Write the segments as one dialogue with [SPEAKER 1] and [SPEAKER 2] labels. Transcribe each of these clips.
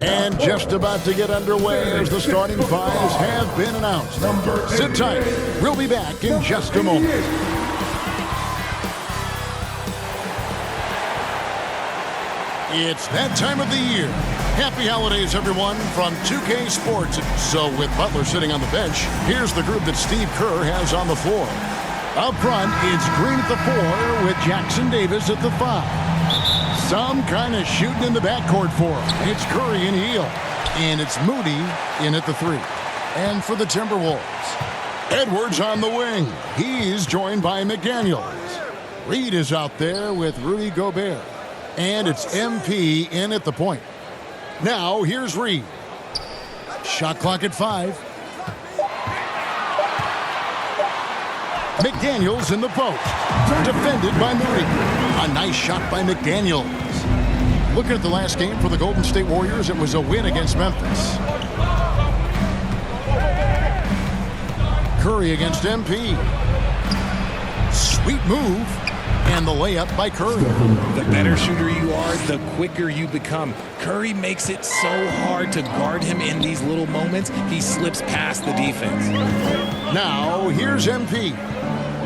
[SPEAKER 1] And just about to get underway as the starting fives have been announced. Sit tight. We'll be back in just a moment. It's that time of the year. Happy holidays, everyone, from 2K Sports. So with Butler sitting on the bench, here's the group that Steve Kerr has on the floor. Up front, it's Green at the 4 with Jackson Davis at the 5. Some kind of shooting in the backcourt for him. It's Curry in heel. And it's Moody in at the 3. And for the Timberwolves, Edwards on the wing. He's joined by McDaniels. Reed is out there with Rudy Gobert. And it's MP in at the point. Now, here's Reed. Shot clock at 5. McDaniels in the post. Defended by Moody. A nice shot by McDaniels. Looking at the last game for the Golden State Warriors, it was a win against Memphis. Curry against MP. Sweet move. And the layup by Curry.
[SPEAKER 2] The better shooter you are, the quicker you become. Curry makes it so hard to guard him in these little moments. He slips past the defense.
[SPEAKER 1] Now, here's MP.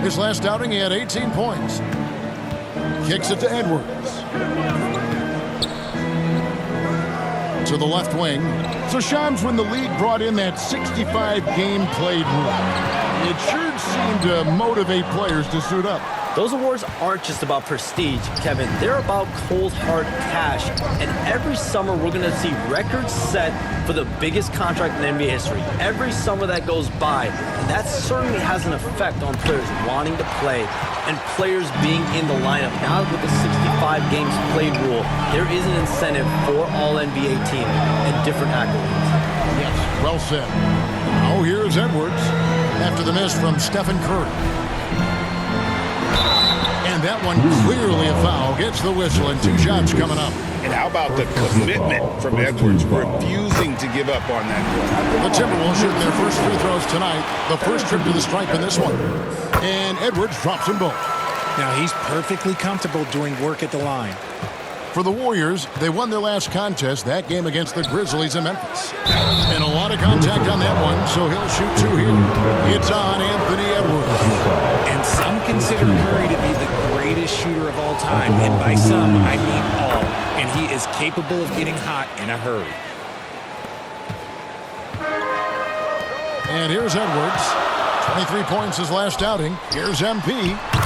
[SPEAKER 1] His last outing, he had 18 points. Kicks it to Edwards. To the left wing. So Shams, when the league brought in that 65-game played rule, it sure seemed to motivate players to suit up.
[SPEAKER 3] Those awards aren't just about prestige, Kevin. They're about cold, hard cash. And every summer, we're going to see records set for the biggest contract in NBA history. Every summer that goes by. And that certainly has an effect on players wanting to play and players being in the lineup. Now with the 65 games played rule, there is an incentive for all NBA teams and different accolades.
[SPEAKER 1] Yes, well said. Now here's Edwards after the miss from Stephen Curry. And that one clearly a foul. Gets the whistle and 2 shots coming up.
[SPEAKER 4] And how about the commitment from Edwards, refusing to give up on that one?
[SPEAKER 1] The Timberwolves shoot their first free throws tonight. The first trip to the stripe in this one. And Edwards drops them both.
[SPEAKER 2] Now he's perfectly comfortable doing work at the line.
[SPEAKER 1] For the Warriors, they won their last contest, that game against the Grizzlies in Memphis. And a lot of contact on that one, so he'll shoot 2 here. It's on Anthony Edwards.
[SPEAKER 2] And some consider Curry to be the greatest shooter of all time. And by some, I mean all. And he is capable of getting hot in a hurry.
[SPEAKER 1] And here's Edwards. 23 points his last outing. Here's MP,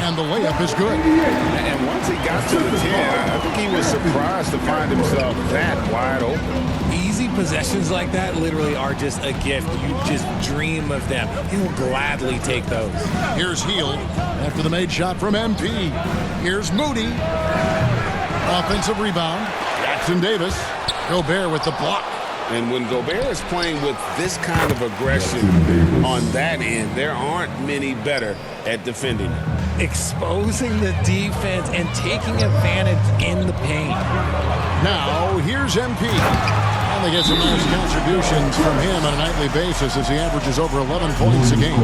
[SPEAKER 1] and the layup is good.
[SPEAKER 4] And once he got to the 10, I think he was surprised to find himself that wide open.
[SPEAKER 2] Easy possessions like that literally are just a gift. You just dream of them. He'll gladly take those.
[SPEAKER 1] Here's Hield after the made shot from MP. Here's Moody. Offensive rebound. Jackson Davis. Gobert with the block.
[SPEAKER 4] And when Gobert is playing with this kind of aggression on that end, there aren't many better at defending.
[SPEAKER 2] Exposing the defense and taking advantage in the paint.
[SPEAKER 1] Now, here's MP. And they get some nice contributions from him on a nightly basis as he averages over 11 points a game.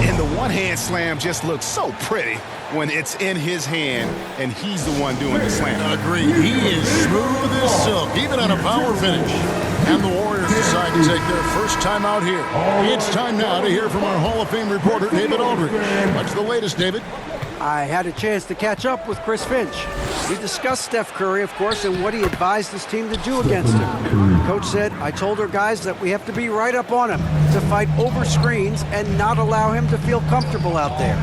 [SPEAKER 4] And the one-hand slam just looks so pretty when it's in his hand and he's the one doing the slam.
[SPEAKER 1] Agreed. He is smooth as silk, even on a power finish. And the Warriors decide to take their first time out here. It's time now to hear from our Hall of Fame reporter, David Aldridge. What's the latest, David?
[SPEAKER 5] I had a chance to catch up with Chris Finch. We discussed Steph Curry, of course, and what he advised his team to do against him. Coach said, I told our guys that we have to be right up on him, to fight over screens and not allow him to feel comfortable out there.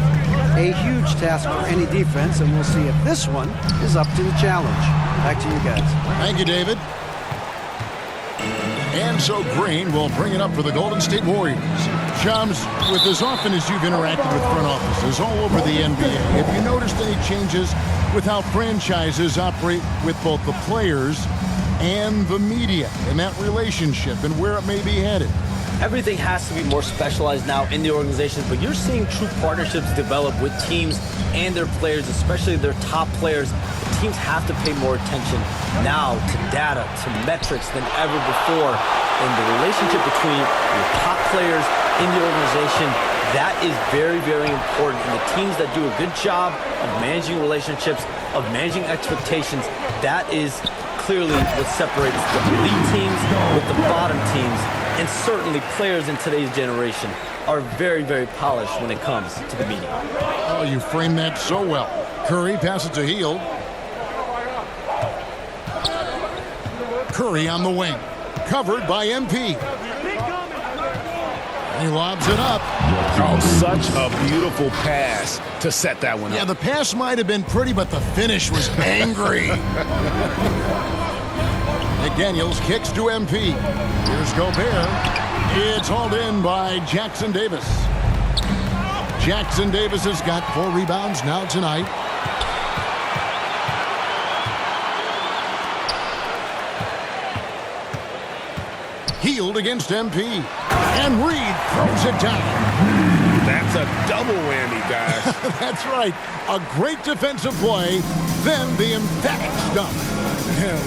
[SPEAKER 5] A huge task for any defense, and we'll see if this one is up to the challenge. Back to you guys.
[SPEAKER 1] Thank you, David. And so Green will bring it up for the Golden State Warriors. Shams, with as often as you've interacted with front offices all over the NBA, have you noticed any changes with how franchises operate with both the players and the media and that relationship and where it may be headed?
[SPEAKER 3] Everything has to be more specialized now in the organizations, but you're seeing true partnerships develop with teams and their players, especially their top players. The teams have to pay more attention now to data, to metrics than ever before. And the relationship between your top players in the organization, that is very, very important. And the teams that do a good job of managing relationships, of managing expectations, that is clearly what separates the elite teams with the bottom teams, and certainly players in today's generation are very, very polished when it comes to the media.
[SPEAKER 1] Oh, you framed that so well. Curry passes to Hield. Curry on the wing. Covered by MP. He lobs it up.
[SPEAKER 4] Oh, such a beautiful pass to set that one up.
[SPEAKER 1] Yeah, the pass might have been pretty, but the finish was angry. McDaniels kicks to MP. Here's Gobert. It's hauled in by Jackson Davis. Jackson Davis has got 4 rebounds now tonight. Hield against MP. And Reed throws it down.
[SPEAKER 4] That's a double whammy, guys.
[SPEAKER 1] That's right. A great defensive play, then the emphatic dump.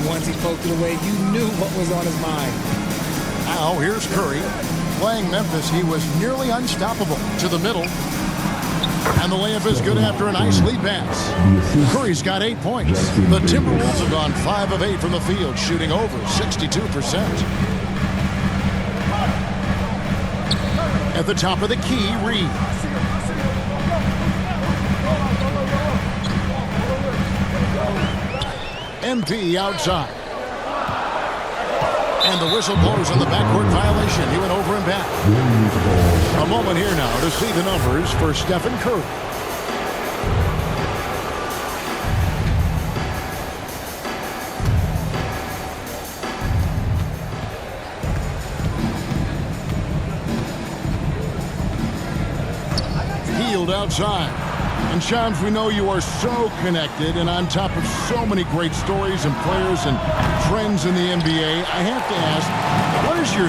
[SPEAKER 2] Once he poked it away, you knew what was on his mind.
[SPEAKER 1] Now here's Curry. Playing Memphis, he was nearly unstoppable. To the middle. And the layup is good after a nice lead pass. Curry's got 8 points. The Timberwolves have gone 5 of 8 from the field, shooting over 62%. At the top of the key, Reed. MP outside. And the whistle blows on the backcourt violation. He went over and back. A moment here now to see the numbers for Stephen Curry. Hield outside. And Shams, we know you are so connected and on top of so many great stories and players and trends in the NBA. I have to ask, what is your...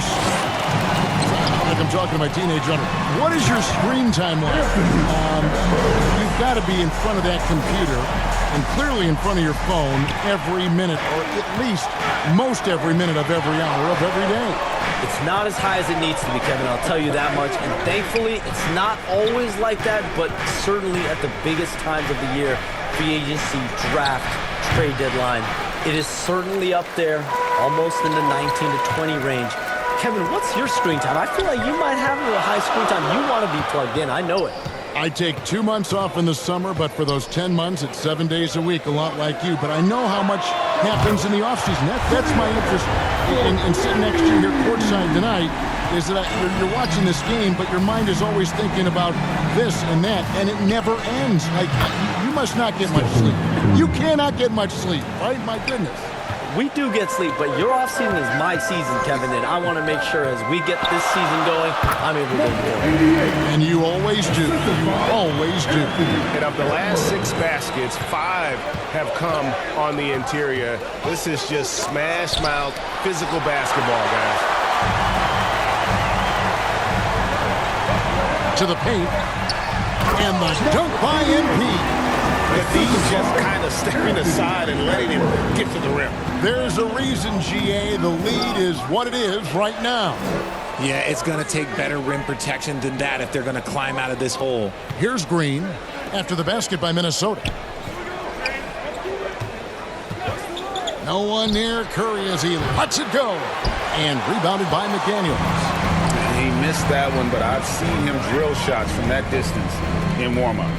[SPEAKER 1] like I'm talking to my teenage daughter. What is your screen time like? You've got to be in front of that computer and clearly in front of your phone every minute, or at least most every minute of every hour of every day.
[SPEAKER 3] It's not as high as it needs to be, Kevin, I'll tell you that much. And thankfully, it's not always like that, but certainly at the biggest times of the year, free agency, draft, trade deadline, it is certainly up there, almost in the 19 to 20 range. Kevin, what's your screen time? I feel like you might have a high screen time. You want to be plugged in. I know it.
[SPEAKER 1] I take 2 months off in the summer, but for those 10 months, it's 7 days a week, a lot like you. But I know how much happens in the offseason. That's my interest in sitting next to you here courtside tonight, is that you're watching this game, but your mind is always thinking about this and that, and it never ends. Like, you must not get much sleep. You cannot get much sleep, right? My goodness.
[SPEAKER 3] We do get sleep, but your offseason is my season, Kevin, and I want to make sure as we get this season going, I'm able to go more.
[SPEAKER 1] And you always do. You always do.
[SPEAKER 4] And of the last 6 baskets, 5 have come on the interior. This is just smash mouth physical basketball, guys.
[SPEAKER 1] To the paint. And the dunk by MP.
[SPEAKER 4] But he's just kind of stepping aside and letting him get to the rim.
[SPEAKER 1] There's a reason, GA. The lead is what it is right now.
[SPEAKER 2] Yeah, it's going to take better rim protection than that if they're going to climb out of this hole.
[SPEAKER 1] Here's Green after the basket by Minnesota. No one near Curry as he lets it go. And rebounded by McDaniels.
[SPEAKER 4] He missed that one, but I've seen him drill shots from that distance in warm-up.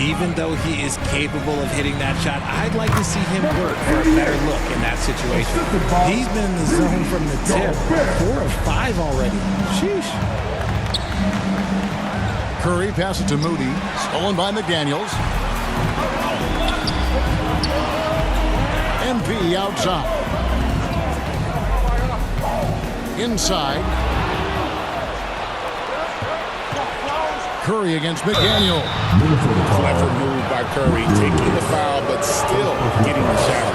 [SPEAKER 2] Even though he is capable of hitting that shot, I'd like to see him work for a better look in that situation. He's been in the zone from the tip. 4 of 5 already. Sheesh.
[SPEAKER 1] Curry passes to Moody. Stolen by McDaniels. MP outside. Inside. Curry against McDaniel.
[SPEAKER 4] Clever move by Curry, taking the foul, but still getting the shot.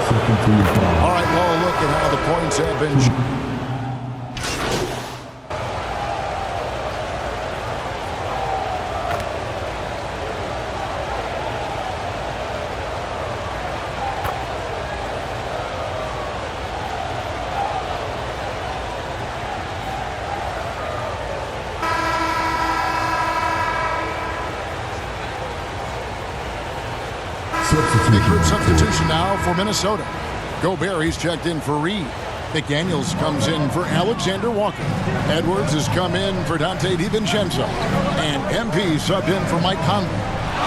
[SPEAKER 1] All right, well, look at how the points have been. Big group substitution now for Minnesota. Gobert, he's checked in for Reed. McDaniels comes in for Alexander Walker. Edwards has come in for Dante DiVincenzo. And MP subbed in for Mike Conley.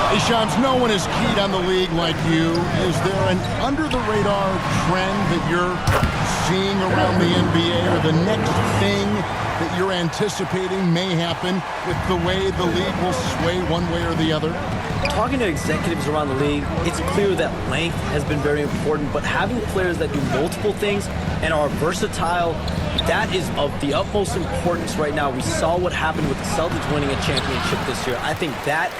[SPEAKER 1] Hey, Shams, no one is keyed on the league like you. Is there an under-the-radar trend that you're seeing around the NBA, or the next thing that you're anticipating may happen with the way the league will sway one way or the other?
[SPEAKER 3] Talking to executives around the league, it's clear that length has been very important, but having players that do multiple things and are versatile, that is of the utmost importance right now. We saw what happened with the Celtics winning a championship this year. I think that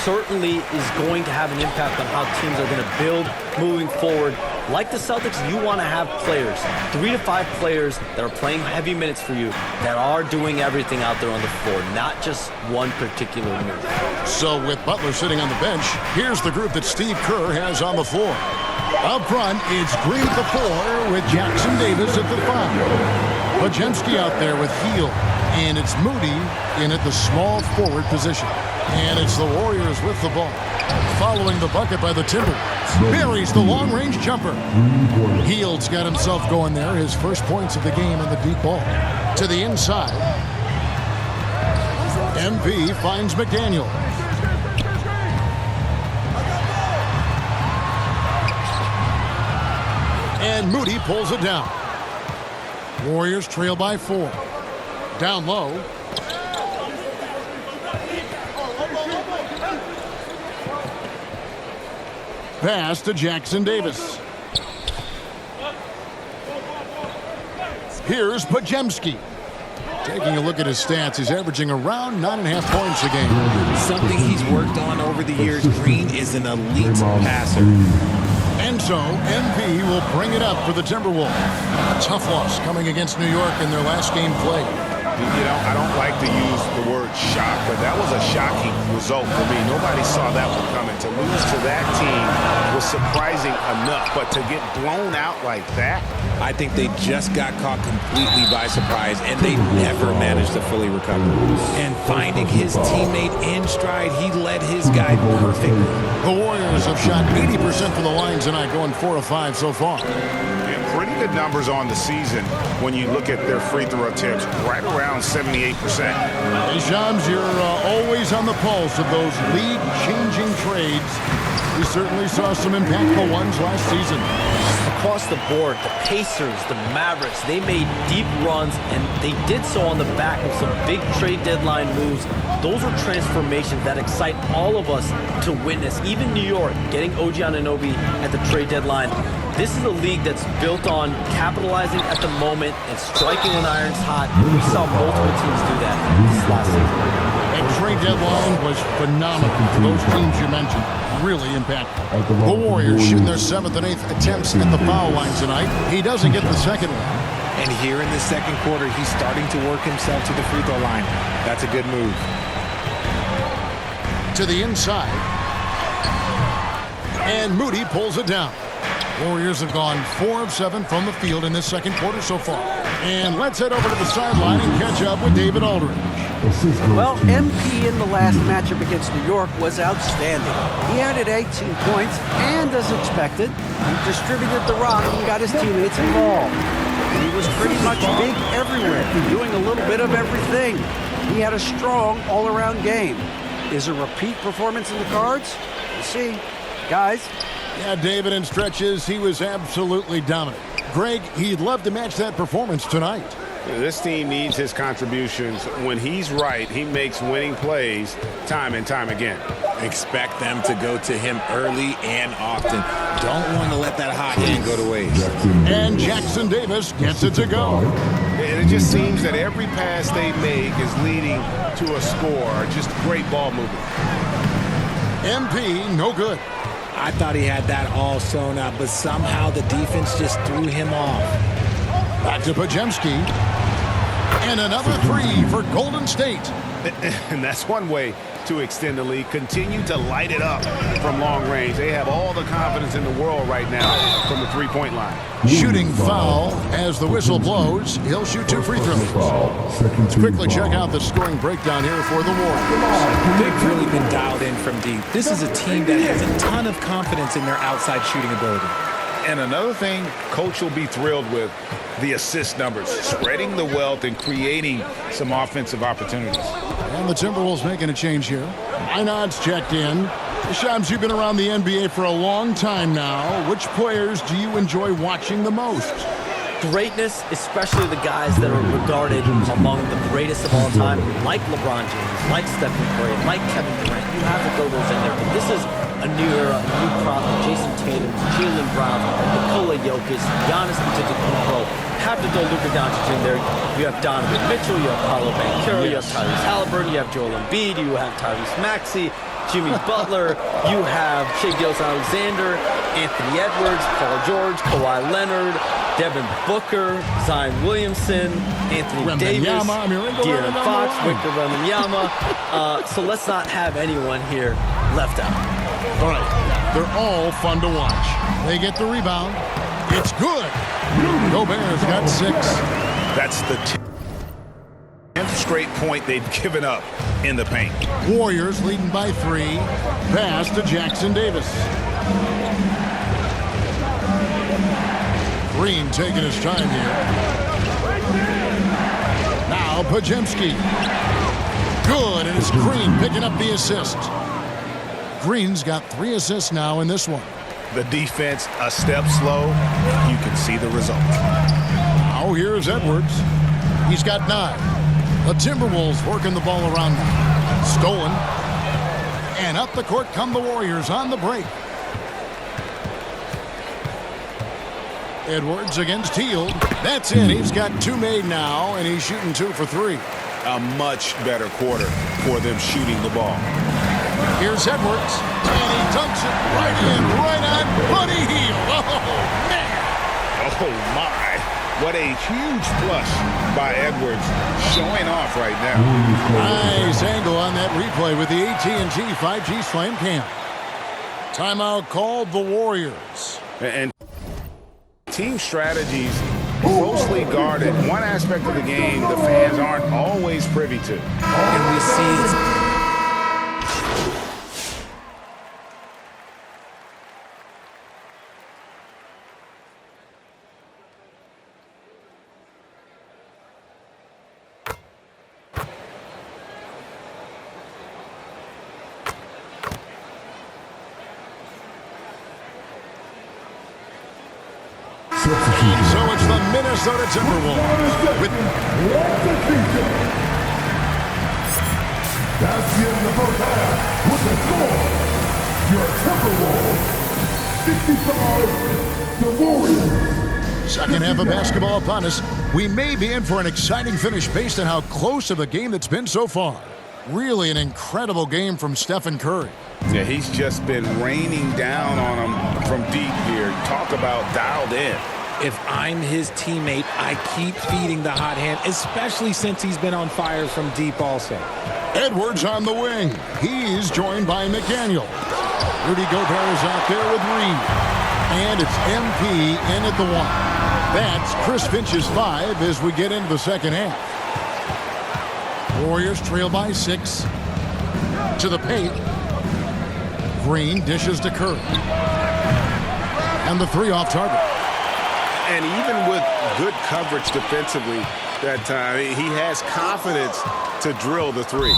[SPEAKER 3] certainly is going to have an impact on how teams are going to build moving forward. Like the Celtics, you want to have players, 3 to 5 players that are playing heavy minutes for you, that are doing everything out there on the floor, not just one particular move.
[SPEAKER 1] So with Butler sitting on the bench, here's the group that Steve Kerr has on the floor. Up front, it's Green at the 4 with Jackson Davis at the 5. Podziemski out there with Hield, and it's Moody in at the small forward position. And it's the Warriors with the ball. Following the bucket by the Timberwolves. Buries the long-range jumper. Hield's got himself going there. His first points of the game on the deep ball. To the inside. MP finds McDaniel. And Moody pulls it down. Warriors trail by 4. Down low. Pass to Jackson Davis. Here's Podziemski. Taking a look at his stats, he's averaging around 9.5 points a game.
[SPEAKER 2] Something he's worked on over the years. Green is an elite passer.
[SPEAKER 1] And so, MP will bring it up for the Timberwolves. A tough loss coming against New York in their last game played.
[SPEAKER 4] You know, I don't like to use the word shock, but that was a shocking result for me. Nobody saw that one coming. To lose to that team was surprising enough, but to get blown out like that?
[SPEAKER 2] I think they just got caught completely by surprise, and they never managed to fully recover. And finding his teammate in stride, he led his guy perfectly.
[SPEAKER 1] The Warriors have shot 80% from the line tonight, going 4 of 5 so far.
[SPEAKER 4] Pretty good numbers on the season when you look at their free throw attempts, right around 78%.
[SPEAKER 1] Hey, Shams, you're always on the pulse of those league-changing trades. We certainly saw some impactful ones last season.
[SPEAKER 3] Across the board, the Pacers, the Mavericks, they made deep runs, and they did so on the back of some big trade deadline moves. Those are transformations that excite all of us to witness. Even New York, getting OG Anunoby at the trade deadline. This is a league that's built on capitalizing at the moment and striking when iron's hot. We saw multiple teams do that this last season.
[SPEAKER 1] That trade deadline was phenomenal for those teams you mentioned. Really impactful. The Warriors shooting their 7th and 8th attempts at the foul line tonight. He doesn't get the second one.
[SPEAKER 2] And here in the second quarter, he's starting to work himself to the free throw line. That's a good move.
[SPEAKER 1] To the inside. And Moody pulls it down. Warriors have gone 4 of 7 from the field in this second quarter so far. And let's head over to the sideline and catch up with David Aldridge.
[SPEAKER 5] Well, MP in the last matchup against New York was outstanding. He added 18 points, and as expected, he distributed the rock and got his teammates involved. He was pretty much big everywhere, doing a little bit of everything. He had a strong all-around game. Is a repeat performance in the cards? We'll see. Guys?
[SPEAKER 1] Yeah, David, in stretches, he was absolutely dominant. Greg, he'd love to match that performance tonight.
[SPEAKER 4] This team needs his contributions. When he's right, he makes winning plays time and time again.
[SPEAKER 2] Expect them to go to him early and often. Don't want to let that hot hand go to waste.
[SPEAKER 1] And Jackson Davis gets it to go.
[SPEAKER 4] And it just seems that every pass they make is leading to a score. Just great ball movement.
[SPEAKER 1] MP, no good.
[SPEAKER 2] I thought he had that all sewn up, but somehow the defense just threw him off.
[SPEAKER 1] Back to Podziemski. And another 3 for Golden State.
[SPEAKER 4] And that's one way to extend the lead. Continue to light it up from long range. They have all the confidence in the world right now from the three-point line.
[SPEAKER 1] Shooting foul as the whistle blows. He'll shoot 2 free throws. Let's quickly check out the scoring breakdown here for the Warriors.
[SPEAKER 2] They've really been dialed in from deep. This is a team that has a ton of confidence in their outside shooting ability.
[SPEAKER 4] And another thing coach will be thrilled with, the assist numbers, spreading the wealth and creating some offensive opportunities.
[SPEAKER 1] And the Timberwolves making a change here. Einad's checked in. Shams, you've been around the NBA for a long time now. Which players do you enjoy watching the most?
[SPEAKER 3] Greatness, especially the guys that are regarded among the greatest of all time, like LeBron James, like Stephen Curry, like Kevin Durant. You have to throw those in there. But this is a new era, a new crop. Jason Tatum, Jaylen Brown, Nikola Jokic, Giannis Antetokounmpo. Have to throw Luka Doncic in there. You have Donovan Mitchell, you have Paolo Banchero, you have Tyrese Halliburton, you have Joel Embiid, you have Tyrese Maxey, Jimmy Butler, you have Shai Gilgeous-Alexander, Anthony Edwards, Paul George, Kawhi Leonard, Devin Booker, Zion Williamson, Anthony Davis, De'Aaron Fox, Victor Wembanyama. So let's not have anyone here left out.
[SPEAKER 1] All right, they're all fun to watch. They get the rebound. It's good. Gobert's got 6.
[SPEAKER 4] That's the 10th straight point they've given up in the paint.
[SPEAKER 1] Warriors leading by 3. Pass to Jackson Davis. Green taking his time here. Now Podziemski. Good, and it's Green picking up the assist. Green's got 3 assists now in this one.
[SPEAKER 4] The defense a step slow. You can see the result.
[SPEAKER 1] Now here's Edwards. He's got 9. The Timberwolves working the ball around now. Stolen. And up the court come the Warriors on the break. Edwards against Hield. That's it. He's got 2 made now, and he's shooting 2 for 3.
[SPEAKER 4] A much better quarter for them shooting the ball.
[SPEAKER 1] Here's Edwards, and he dunks it right in, right on Buddy Hield. Oh, man.
[SPEAKER 4] Oh, my. What a huge flush by Edwards, showing off right now.
[SPEAKER 1] Nice angle on that replay with the AT&T 5G Slam Cam. Timeout called the Warriors.
[SPEAKER 4] And team strategies closely guarded. One aspect of the game the fans aren't always privy to.
[SPEAKER 2] And we see
[SPEAKER 1] So it's the Minnesota Timberwolves.
[SPEAKER 6] That's the end of the first half with the score. Your Timberwolves 65, the Warriors.
[SPEAKER 1] Second half of basketball upon us. We may be in for an exciting finish based on how close of a game that's been so far. Really an incredible game from Stephen Curry.
[SPEAKER 4] Yeah, he's just been raining down on him from deep here. Talk about dialed in.
[SPEAKER 2] if I'm his teammate, I keep feeding the hot hand, especially since he's been on fire from deep also.
[SPEAKER 1] Edwards on the wing. He's joined by McDaniel. Rudy Gobert is out there with Reed. And it's MP in at the one. That's Chris Finch's 5 as we get into the second half. Warriors trail by 6. To the paint. Green dishes to Curry. And the 3 off target.
[SPEAKER 4] And even with good coverage defensively that time, he has confidence to drill the 3.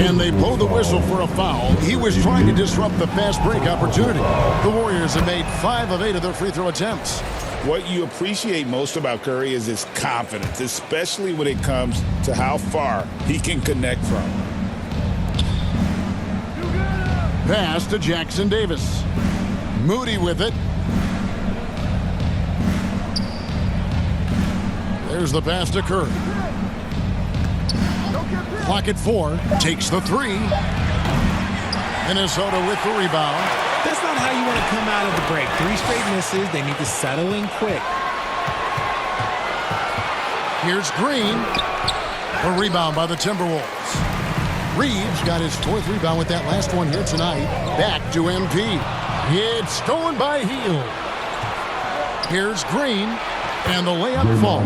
[SPEAKER 1] And they blow the whistle for a foul. He was trying to disrupt the fast break opportunity. The Warriors have made 5 of 8 of their free throw attempts.
[SPEAKER 4] What you appreciate most about Curry is his confidence, especially when it comes to how far he can connect from.
[SPEAKER 1] Pass to Jackson Davis. Moody with it. There's the pass to Curry. Clock at 4. Takes the 3. Minnesota with the rebound.
[SPEAKER 2] That's not how you want to come out of the break. 3 straight misses. They need to settle in quick.
[SPEAKER 1] Here's Green. A rebound by the Timberwolves. Reeves got his 4th rebound with that last one here tonight. Back to MP. It's stolen by Hield. Here's Green. And the layup falls.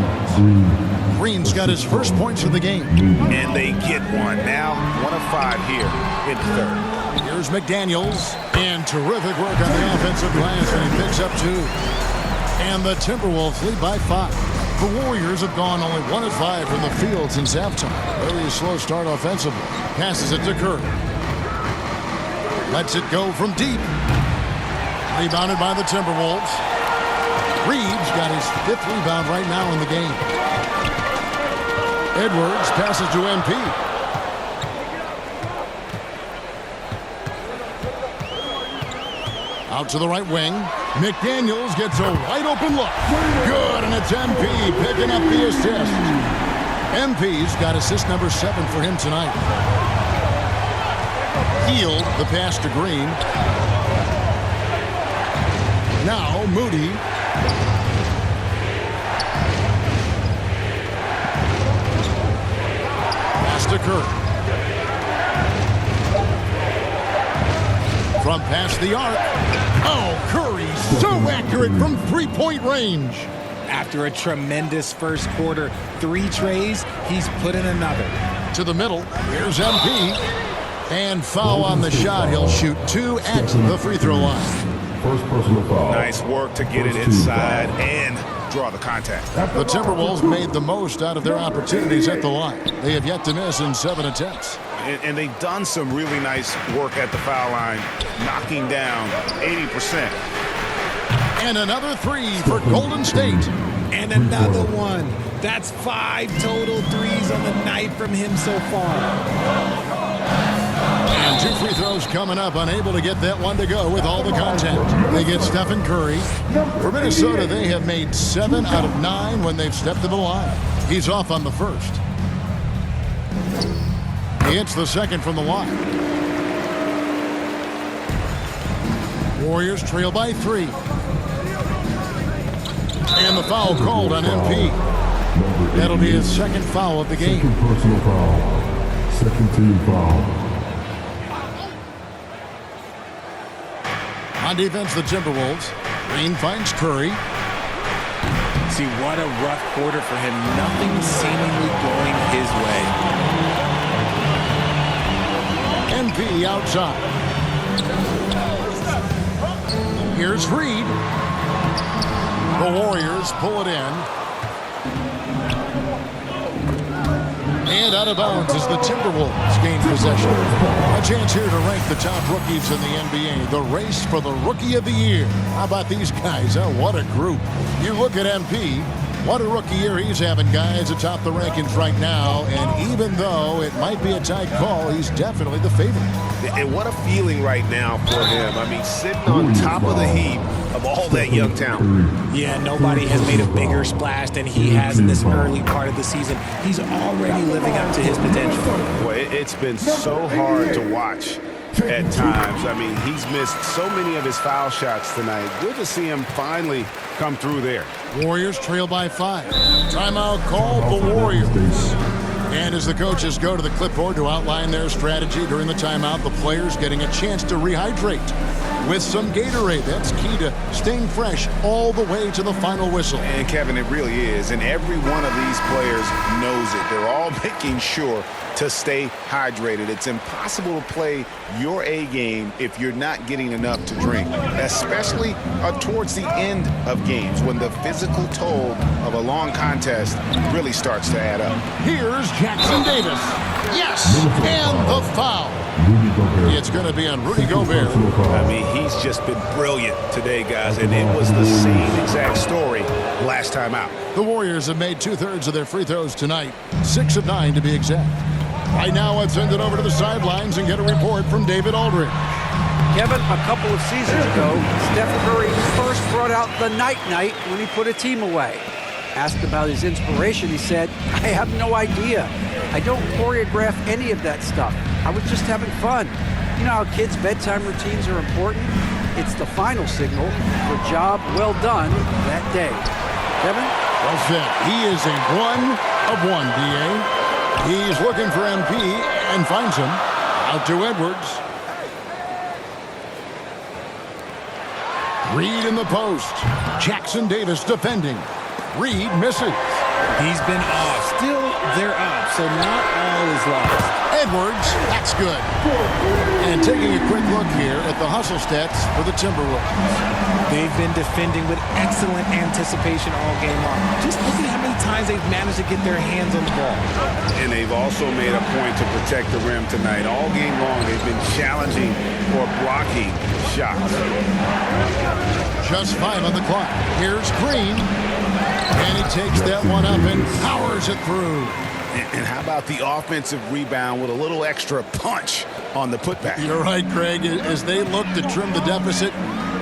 [SPEAKER 1] Green's got his first points of the game.
[SPEAKER 4] And they get one. Now 1 of 5 here in the 3rd.
[SPEAKER 1] Here's McDaniels. And terrific work on the offensive glass, and he picks up 2. And the Timberwolves lead by 5. The Warriors have gone only 1 of 5 from the field since halftime. Really slow start offensively. Passes it to Curry. Lets it go from deep. Rebounded by the Timberwolves. Reeves got his 5th rebound right now in the game. Edwards passes to MP. Out to the right wing. McDaniels gets a wide open look. Good, and it's MP picking up the assist. MP's got assist number 7 for him tonight. Healed the pass to Green. Now Moody. Pass to Curry. From past the arc. Oh, Curry so accurate from three-point range.
[SPEAKER 2] After a tremendous first quarter, 3 trays, he's put in another.
[SPEAKER 1] To the middle. Here's MP. And foul on the shot. He'll shoot 2 at the free throw line.
[SPEAKER 6] First personal foul.
[SPEAKER 4] Nice work to get it inside and draw the contact.
[SPEAKER 1] The Timberwolves made the most out of their opportunities at the line. They have yet to miss in 7 attempts.
[SPEAKER 4] And they've done some really nice work at the foul line, knocking down 80%.
[SPEAKER 1] And another 3 for Golden State.
[SPEAKER 2] And another one. That's 5 total threes on the night from him so far.
[SPEAKER 1] And 2 free throws coming up, unable to get that one to go with all the contact. They get Stephen Curry. For Minnesota, they have made 7 out of 9 when they've stepped to the line. He's off on the first. He hits the second from the line. Warriors trail by 3. And the foul called on MP. That'll be his 2nd foul of the game.
[SPEAKER 6] Second personal foul. Second team foul.
[SPEAKER 1] On defense, the Timberwolves. Green finds Curry.
[SPEAKER 2] See, what a rough quarter for him. Nothing seemingly going his way.
[SPEAKER 1] MP outside. Here's Reed. The Warriors pull it in. And out of bounds as the Timberwolves gain possession. A chance here to rank the top rookies in the NBA. The race for the Rookie of the Year. How about these guys? Oh, what a group. You look at MP. What a rookie year he's having, guys, atop the rankings right now. And even though it might be a tight call, he's definitely the favorite.
[SPEAKER 4] And what a feeling right now for him. I mean, sitting on top of the heap of all that young talent.
[SPEAKER 2] Yeah, nobody has made a bigger splash than he has in this early part of the season. He's already living up to his potential.
[SPEAKER 4] Boy, it's been so hard to watch at times. I mean, he's missed so many of his foul shots tonight. Good to see him finally come through there.
[SPEAKER 1] Warriors trail by 5. Timeout called the Warriors. And as the coaches go to the clipboard to outline their strategy during the timeout, the players getting a chance to rehydrate with some Gatorade. That's key to staying fresh all the way to the final whistle.
[SPEAKER 4] And Kevin, it really is. And every one of these players knows it. They're all making sure to stay hydrated. It's impossible to play your A game if you're not getting enough to drink, especially towards the end of games when the physical toll of a long contest really starts to add up.
[SPEAKER 1] Here's Jackson Davis. Yes, and the foul. It's going to be on Rudy Gobert.
[SPEAKER 4] I mean, he's just been brilliant today, guys, and it was the same exact story last time out.
[SPEAKER 1] The Warriors have made 2/3 of their free throws tonight, 6 of 9 to be exact. Right now, let's send it over to the sidelines and get a report from David Aldridge.
[SPEAKER 5] Kevin, a couple of seasons ago, Steph Curry first brought out the night-night when he put a team away. Asked about his inspiration, he said, "I have no idea. I don't choreograph any of that stuff. I was just having fun." You know how kids' bedtime routines are important? It's the final signal for a job well done that day. Kevin?
[SPEAKER 1] Well said. He is a 1 of 1, D.A. He's looking for MP and finds him. Out to Edwards. Reed in the post. Jackson Davis defending. Reed misses.
[SPEAKER 2] He's been off. Still, they're up, so not all is lost.
[SPEAKER 1] Edwards, that's good. And taking a quick look here at the hustle stats for the Timberwolves.
[SPEAKER 2] They've been defending with excellent anticipation all game long. Just look at how many times they've managed to get their hands on the ball.
[SPEAKER 4] And they've also made a point to protect the rim tonight. All game long, they've been challenging or blocking shots.
[SPEAKER 1] Just 5 on the clock. Here's Green. And he takes that one up and powers it through.
[SPEAKER 4] And how about the offensive rebound with a little extra punch on the putback?
[SPEAKER 1] You're right, Craig. As they look to trim the deficit,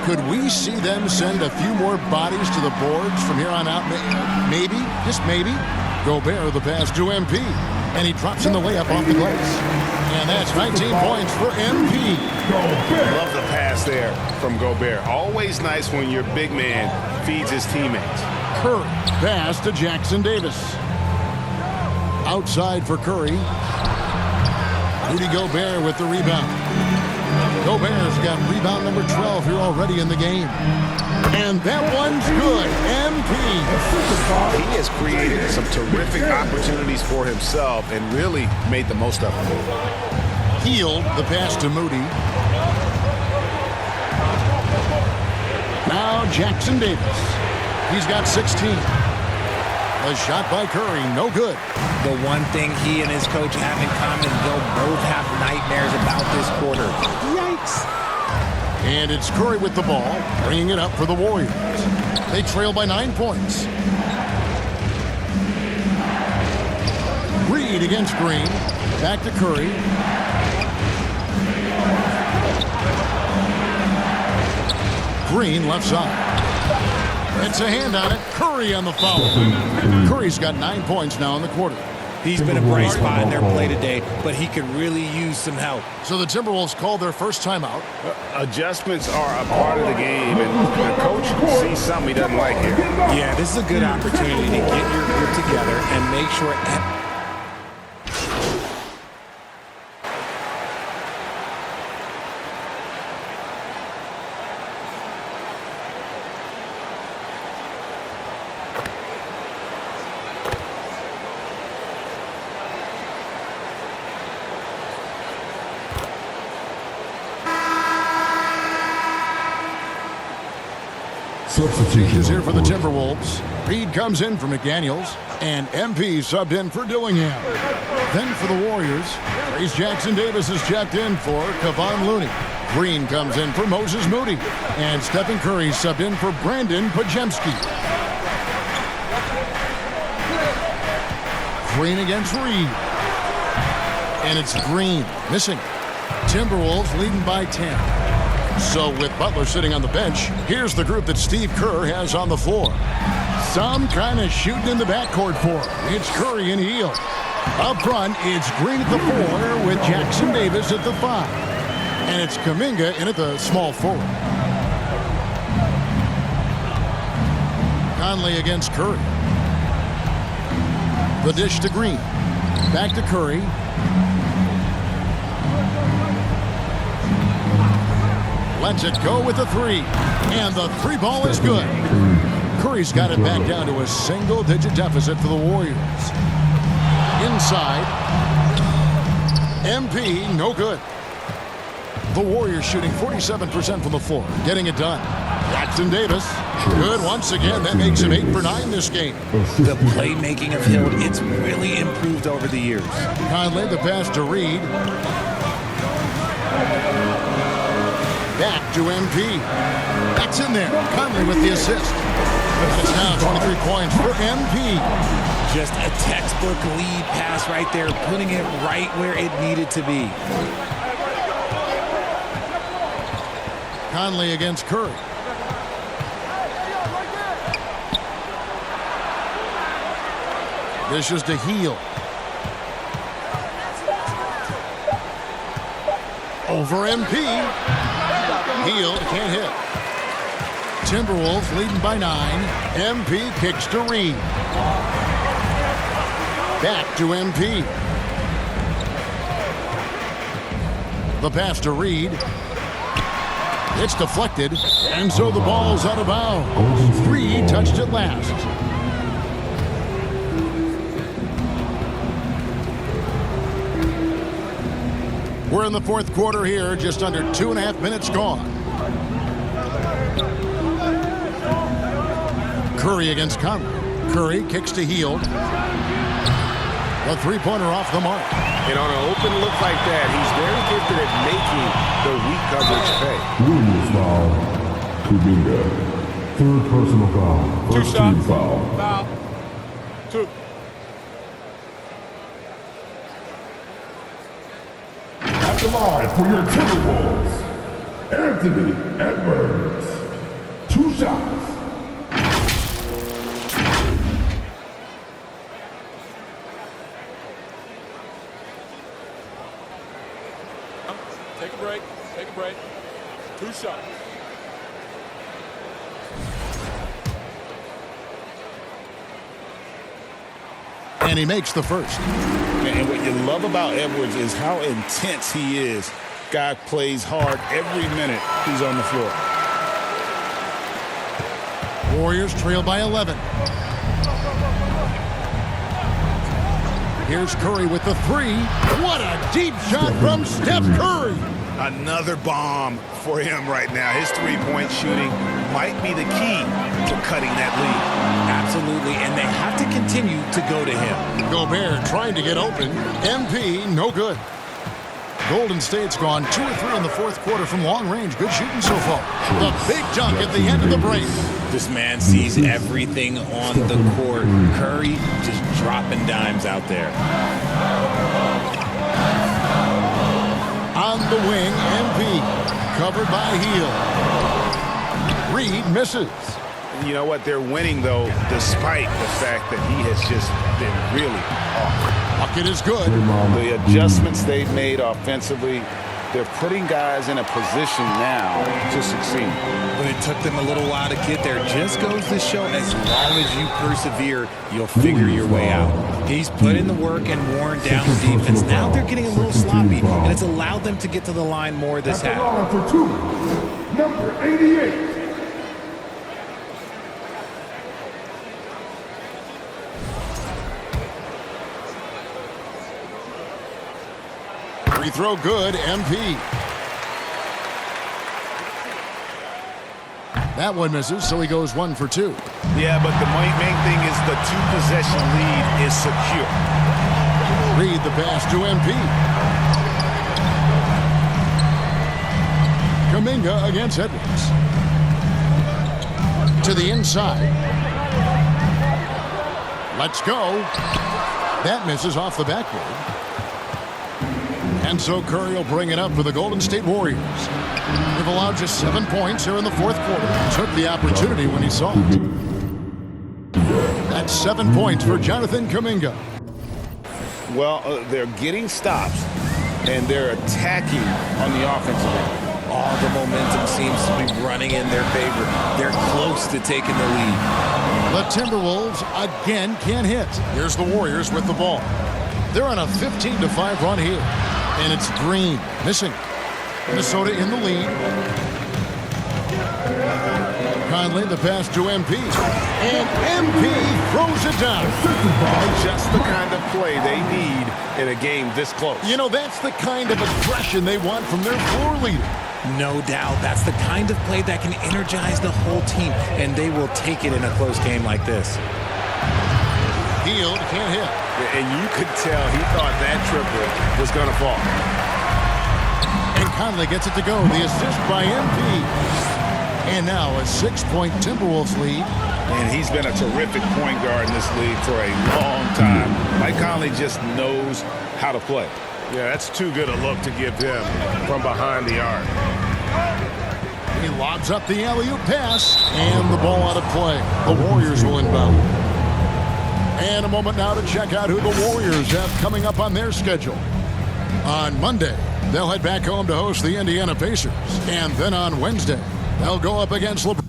[SPEAKER 1] could we see them send a few more bodies to the boards from here on out? Maybe, just maybe. Gobert the pass to MP. And he drops in the layup off the glass. And that's 19 points for MP.
[SPEAKER 4] Love the pass there from Gobert. Always nice when your big man feeds his teammates.
[SPEAKER 1] Curry pass to Jackson Davis. Outside for Curry. Rudy Gobert with the rebound. Gobert's got rebound number 12 here already in the game. And that one's good. MP.
[SPEAKER 4] He has created some terrific opportunities for himself and really made the most of them.
[SPEAKER 1] Healed the pass to Moody. Now Jackson Davis. He's got 16. A shot by Curry, no good.
[SPEAKER 2] The one thing he and his coach have in common, they'll both have nightmares about this quarter. Yikes.
[SPEAKER 1] And it's Curry with the ball, bringing it up for the Warriors. They trail by 9 points. Reed against Green. Back to Curry. Green left side. It's a hand on it. Curry on the foul. Curry's got 9 points now in the quarter.
[SPEAKER 2] He's been a bright spot in their play today, but he could really use some help.
[SPEAKER 1] So the Timberwolves called their first timeout.
[SPEAKER 4] Adjustments are a part of the game, and the coach sees something he doesn't like here.
[SPEAKER 2] Yeah, this is a good opportunity to get your group together and make sure...
[SPEAKER 1] Changes here for the Timberwolves. Reed comes in for McDaniels, and MP subbed in for Dillingham. Then for the Warriors, Trace Jackson Davis is checked in for Kevon Looney. Green comes in for Moses Moody, and Stephen Curry subbed in for Brandon Pajemski. Green against Reed. And it's Green missing. Timberwolves leading by 10. So with Butler sitting on the bench, here's the group that Steve Kerr has on the floor. Some kind of shooting in the backcourt for him. It's Curry and Hield. Up front, it's Green at the 4 with Jackson Davis at the 5. And it's Kuminga in at the small forward. Conley against Curry. The dish to Green. Back to Curry. Lets it go with the 3. And the 3 ball is good. Curry's got it back down to a single-digit deficit for the Warriors. Inside. MP, no good. The Warriors shooting 47% from the floor, getting it done. Jackson Davis, good once again. That makes him 8 for 9 this game.
[SPEAKER 2] The playmaking of Hield, it's really improved over the years.
[SPEAKER 1] Conley, the pass to Reed. Back to MP. That's in there. Conley with the assist. And it's now 23 points for MP.
[SPEAKER 2] Just a textbook lead pass right there, putting it right where it needed to be.
[SPEAKER 1] Conley against Curry. This is to Hield. Over MP. Hield can't hit. Timberwolves leading by 9. MP kicks to Reed. Back to MP. The pass to Reed. It's deflected, and so the ball's out of bounds. Reed touched it last. We're in the fourth quarter here, just under 2.5 minutes gone. Curry against Conley. Curry kicks to Hield. A three-pointer off the mark.
[SPEAKER 4] And on an open look like that, he's very gifted at making the weak coverage pay.
[SPEAKER 6] Williams foul. Kuminga. Third personal foul. First team foul.
[SPEAKER 7] Foul. 2.
[SPEAKER 6] At the line for your Timberwolves, Anthony Edwards. 2 shots.
[SPEAKER 7] Take a break. Take a break. 2 shots.
[SPEAKER 1] And he makes the first.
[SPEAKER 8] And what you love about Edwards is how intense he is. Guy plays hard every minute he's on the floor.
[SPEAKER 1] Warriors trail by 11. Here's Curry with the three. What a deep shot from Steph Curry.
[SPEAKER 4] Another bomb for him right now. His three-point shooting might be the key to cutting that lead.
[SPEAKER 2] Absolutely, and they have to continue to go to him.
[SPEAKER 1] Gobert trying to get open. MP, no good. Golden State's gone 2 or 3 in the fourth quarter from long range. Good shooting so far. The big dunk at the end of the break.
[SPEAKER 2] This man sees everything on the court. Curry just dropping dimes out there.
[SPEAKER 1] On the wing, MP. Covered by Hield. Reed misses.
[SPEAKER 4] You know what? They're winning, though, despite the fact that he has just been really off.
[SPEAKER 1] Bucket is good.
[SPEAKER 4] The adjustments they've made offensively, they're putting guys in a position now to succeed.
[SPEAKER 2] But it took them a little while to get there. Just goes to show, as long as you persevere, you'll figure your way out. He's put in the work and worn down the defense. Now they're getting a little sloppy, and it's allowed them to get to the line more this half.
[SPEAKER 6] For 2, number 88.
[SPEAKER 1] Free throw good, MP. That one misses, so he goes 1 for 2.
[SPEAKER 4] Yeah, but the main thing is the 2-possession lead is secure.
[SPEAKER 1] Reed the pass to MP. Kuminga against Edwards. To the inside. Let's go. That misses off the backboard. And so Curry will bring it up for the Golden State Warriors. They've allowed just 7 points here in the fourth quarter. Took the opportunity when he saw it. That's 7 points for Jonathan Kuminga.
[SPEAKER 4] Well, they're getting stops, and they're attacking on the offensive end.
[SPEAKER 2] All the momentum seems to be running in their favor. They're close to taking the lead.
[SPEAKER 1] The Timberwolves again can't hit. Here's the Warriors with the ball. They're on a 15-5 run here. And it's Green missing. Minnesota in the lead. Conley the pass to MP. And MP throws it down.
[SPEAKER 4] Just the kind of play they need in a game this close.
[SPEAKER 1] You know, that's the kind of aggression they want from their floor leader.
[SPEAKER 2] No doubt. That's the kind of play that can energize the whole team, and they will take it in a close game like this.
[SPEAKER 1] Hield can't hit.
[SPEAKER 4] And you could tell he thought that triple was going to fall.
[SPEAKER 1] And Conley gets it to go. The assist by MP. And now a 6-point Timberwolves lead.
[SPEAKER 4] And he's been a terrific point guard in this league for a long time. Mike Conley just knows how to play. Yeah, that's too good a look to give him from behind the arc.
[SPEAKER 1] He lobs up the alley-oop pass. And the ball out of play. The Warriors will inbound. And a moment now to check out who the Warriors have coming up on their schedule. On Monday, they'll head back home to host the Indiana Pacers. And then on Wednesday, they'll go up against LeBron.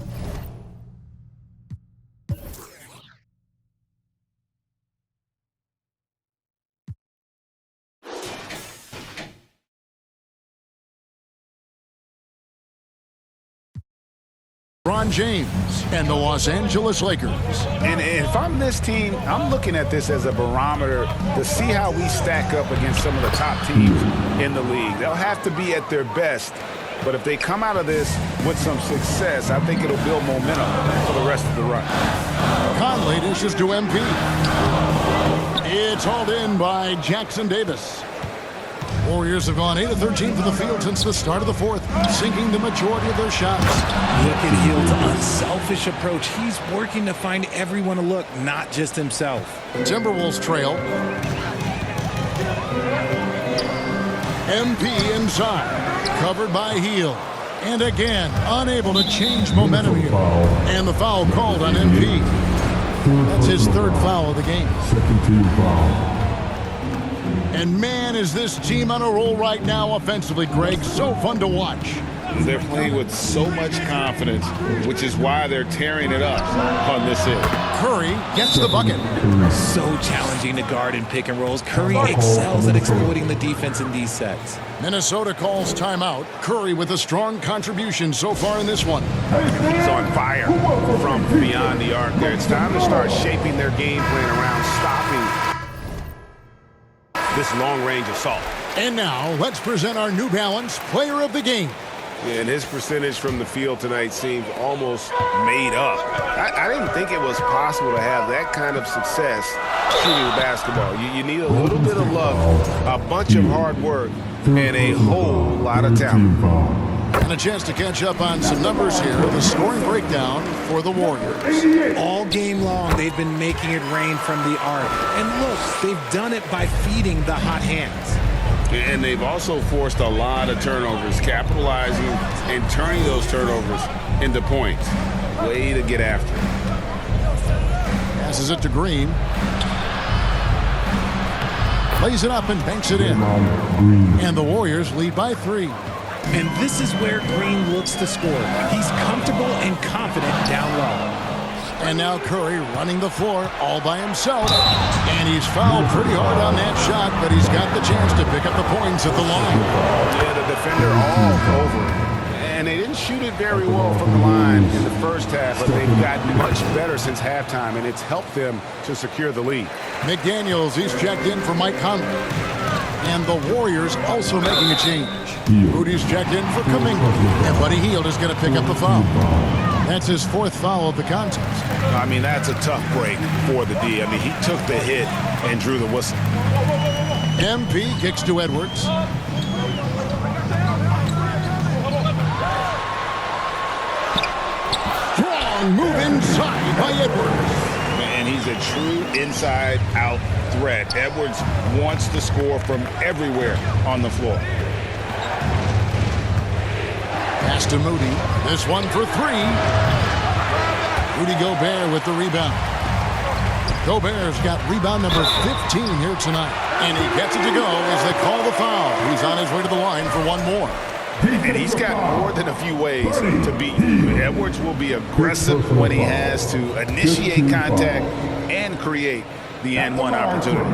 [SPEAKER 1] LeBron James and the Los Angeles Lakers.
[SPEAKER 4] And if I'm this team, I'm looking at this as a barometer to see how we stack up against some of the top teams in the league. They'll have to be at their best, but if they come out of this with some success, I think it'll build momentum for the rest of the run.
[SPEAKER 1] Conley dishes to MP. It's hauled in by Jackson Davis. Warriors have gone 8 of 13 from the field since the start of the fourth, sinking the majority of their shots.
[SPEAKER 2] Look at Hield's unselfish approach. He's working to find everyone a look, not just himself.
[SPEAKER 1] Timberwolves trail. MP inside, covered by Hield. And again, unable to change momentum here. And the foul called on MP. That's his third foul of the game.
[SPEAKER 6] Second team foul.
[SPEAKER 1] And man, is this team on a roll right now offensively, Greg. So fun to watch.
[SPEAKER 8] They're playing with so much confidence, which is why they're tearing it up on this end.
[SPEAKER 1] Curry gets the bucket.
[SPEAKER 2] So challenging to guard in pick and rolls. Curry excels at exploiting the defense in these sets.
[SPEAKER 1] Minnesota calls timeout. Curry with a strong contribution so far in this one.
[SPEAKER 4] He's on fire from beyond the arc there. It's time to start shaping their game plan around stopping this long-range assault.
[SPEAKER 1] And now, let's present our New Balance Player of the Game.
[SPEAKER 4] And his percentage from the field tonight seems almost made up. I didn't think it was possible to have that kind of success shooting the basketball. You need a little bit of luck, a bunch of hard work, and a whole lot of talent.
[SPEAKER 1] And a chance to catch up on some numbers here. The scoring breakdown for the Warriors.
[SPEAKER 2] All game long, they've been making it rain from the arc. And look, they've done it by feeding the hot hands.
[SPEAKER 8] And they've also forced a lot of turnovers, capitalizing and turning those turnovers into points. Way to get after it.
[SPEAKER 1] Passes it to Green. Plays it up and banks it in. And the Warriors lead by 3.
[SPEAKER 2] And this is where Green looks to score. He's comfortable and confident down low.
[SPEAKER 1] And now Curry running the floor all by himself. And he's fouled pretty hard on that shot, but he's got the chance to pick up the points at the line.
[SPEAKER 4] Yeah, the defender all over it. And they didn't shoot it very well from the line in the first half, but they've gotten much better since halftime, and it's helped them to secure the lead.
[SPEAKER 1] McDaniels, he's checked in for Mike Conley. And the Warriors also making a change. Moody's checked in for Kuminga. And Buddy Hield is going to pick up the foul. That's his 4th foul of the contest.
[SPEAKER 4] I mean, that's a tough break for the D. I mean, he took the hit and drew the whistle.
[SPEAKER 1] MP kicks to Edwards. Strong move inside by Edwards.
[SPEAKER 8] And he's a true inside-out threat. Edwards wants to score from everywhere on the floor.
[SPEAKER 1] Pass to Moody. This one for 3. Rudy Gobert with the rebound. Gobert's got rebound number 15 here tonight. And he gets it to go as they call the foul. He's on his way to the line for one more.
[SPEAKER 4] And he's got more than a few ways to beat you. Edwards will be aggressive when he has to initiate contact and create the and-one opportunity.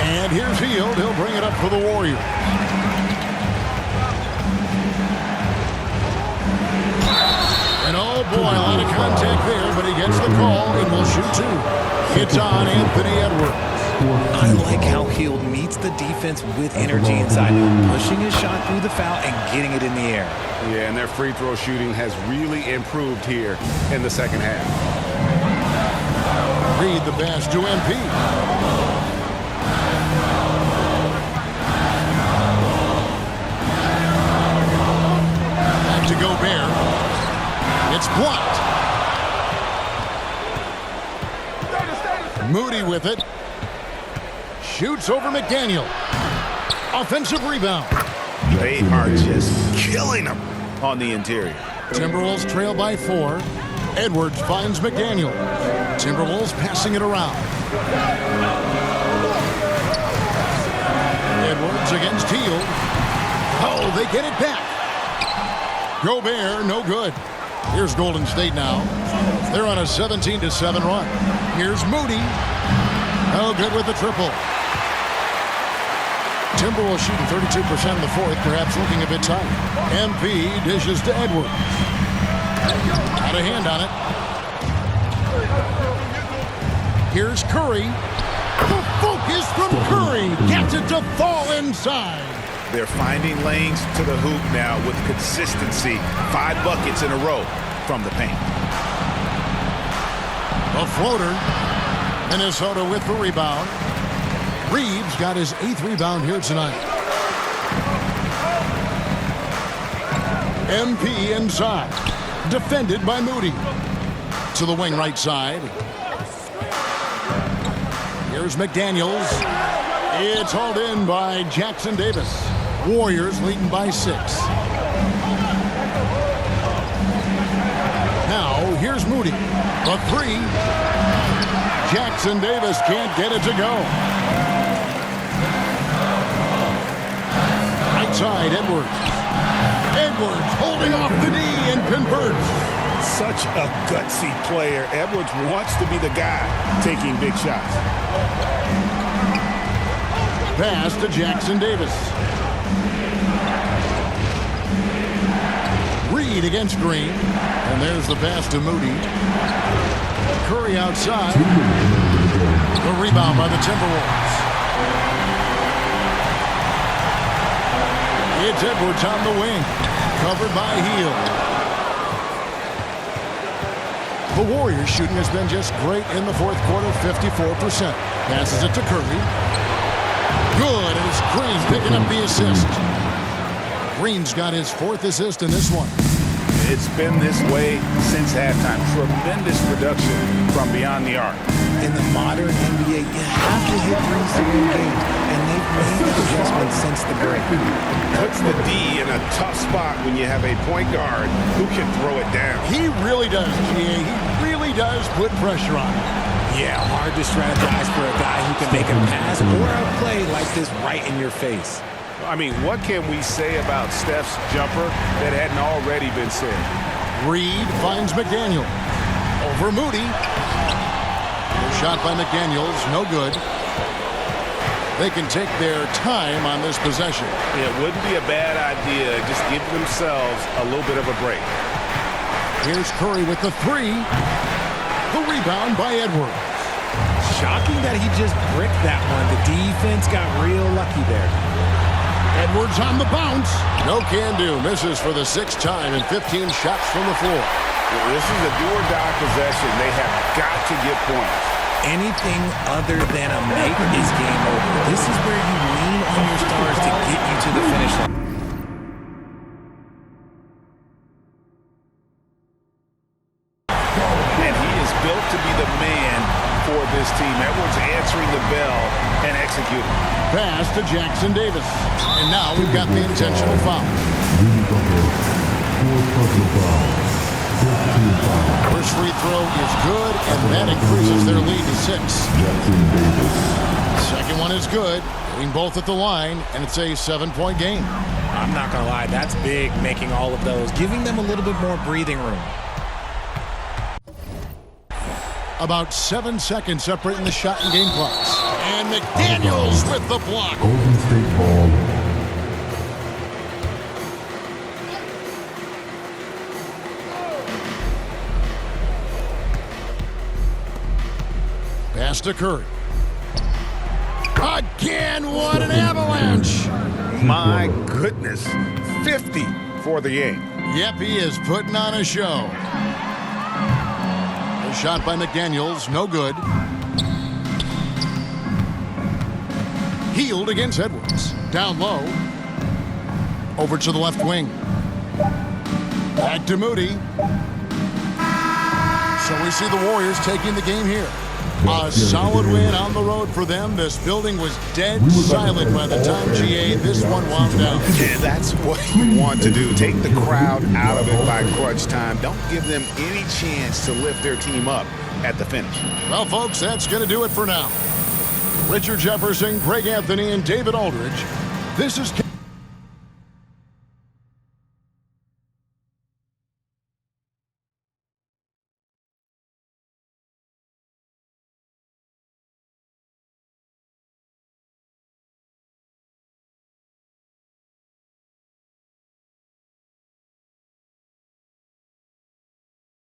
[SPEAKER 1] And here's Hield. He'll bring it up for the Warriors. And oh boy, a lot of contact there, but he gets the call and will shoot 2. It's on Anthony Edwards.
[SPEAKER 2] I like how Hield meets the defense with energy inside, pushing his shot through the foul and getting it in the air.
[SPEAKER 4] Yeah, and their free throw shooting has really improved here in the second half.
[SPEAKER 1] Reed the pass to MP. Back to Gobert. It's blocked. Moody with it. Shoots over McDaniel. Offensive rebound.
[SPEAKER 4] They are just killing them on the interior.
[SPEAKER 1] Timberwolves trail by 4. Edwards finds McDaniel. Timberwolves passing it around. Edwards against Hield. Oh, they get it back. Gobert, no good. Here's Golden State now. They're on a 17-7 run. Here's Moody. No good with the triple. Timberwolves shooting 32% in the fourth, perhaps looking a bit tight. MP dishes to Edwards. Got a hand on it. Here's Curry. The focus from Curry gets it to fall inside.
[SPEAKER 4] They're finding lanes to the hoop now with consistency. 5 buckets in a row from the paint.
[SPEAKER 1] A floater. Minnesota with the rebound. Reeves got his 8th rebound here tonight. MP inside. Defended by Moody. To the wing right side. Here's McDaniels. It's hauled in by Jackson Davis. Warriors leading by 6. Now here's Moody. A 3. Jackson Davis can't get it to go. Right side, Edwards. Edwards holding off the knee and converts.
[SPEAKER 4] Such a gutsy player. Edwards wants to be the guy taking big shots.
[SPEAKER 1] Pass to Jackson Davis. Reed against Green. And there's the pass to Moody. Curry outside. The rebound by the Timberwolves. It's Edwards on the wing. Covered by Hield. The Warriors shooting has been just great in the fourth quarter, 54%. Passes it to Curry. Good, and it's Green picking up the assist. Green's got his 4th assist in this one.
[SPEAKER 4] It's been this way since halftime. Tremendous production from beyond the arc.
[SPEAKER 2] In the modern NBA, you have to hit threes to win games, and they've made that adjustment since the break.
[SPEAKER 4] Puts the D in a tough spot when you have a point guard who can throw it down.
[SPEAKER 1] He really does, GA. He really does put pressure on him.
[SPEAKER 2] Yeah, hard to strategize for a guy who can make a pass or a play like this right in your face.
[SPEAKER 4] I mean, what can we say about Steph's jumper that hadn't already been said?
[SPEAKER 1] Reed finds McDaniel. Over Moody. Shot by McDaniels, no good. They can take their time on this possession.
[SPEAKER 4] It wouldn't be a bad idea. Just give themselves a little bit of a break.
[SPEAKER 1] Here's Curry with the 3. The rebound by Edwards.
[SPEAKER 2] Shocking that he just bricked that one. The defense got real lucky there.
[SPEAKER 1] Edwards on the bounce. No can do. Misses for the 6th time and 15 shots from the floor.
[SPEAKER 4] Well, this is a do-or-die possession. They have got to get points.
[SPEAKER 2] Anything other than a make is game over. This is where you lean on your stars to get you to the finish line.
[SPEAKER 4] And he is built to be the man for this team. Edwards answering the bell and executing.
[SPEAKER 1] Pass to Jackson Davis. And now we've got the intentional foul. First free throw is good, and that increases their lead to 6. Second one is good, hitting both at the line, and it's a 7-point game.
[SPEAKER 2] I'm not going to lie, that's big, making all of those, giving them a little bit more breathing room.
[SPEAKER 1] About 7 seconds separating the shot and game clocks. And McDaniels with the block.
[SPEAKER 6] Golden State ball.
[SPEAKER 1] Pass to Curry. Again, what an avalanche!
[SPEAKER 4] My goodness, 50 for the game.
[SPEAKER 1] Yep, he is putting on a show. A shot by McDaniels, no good. Hield against Edwards. Down low. Over to the left wing. Back to Moody. So we see the Warriors taking the game here. A solid win on the road for them. This building was dead silent by the time GA this one wound down.
[SPEAKER 4] And that's what you want to do. Take the crowd out of it by crunch time. Don't give them any chance to lift their team up at the finish.
[SPEAKER 1] Well, folks, that's going to do it for now. Richard Jefferson, Greg Anthony, and David Aldridge. This is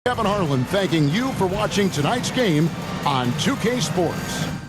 [SPEAKER 1] Kevin Harlan thanking you for watching tonight's game on 2K Sports.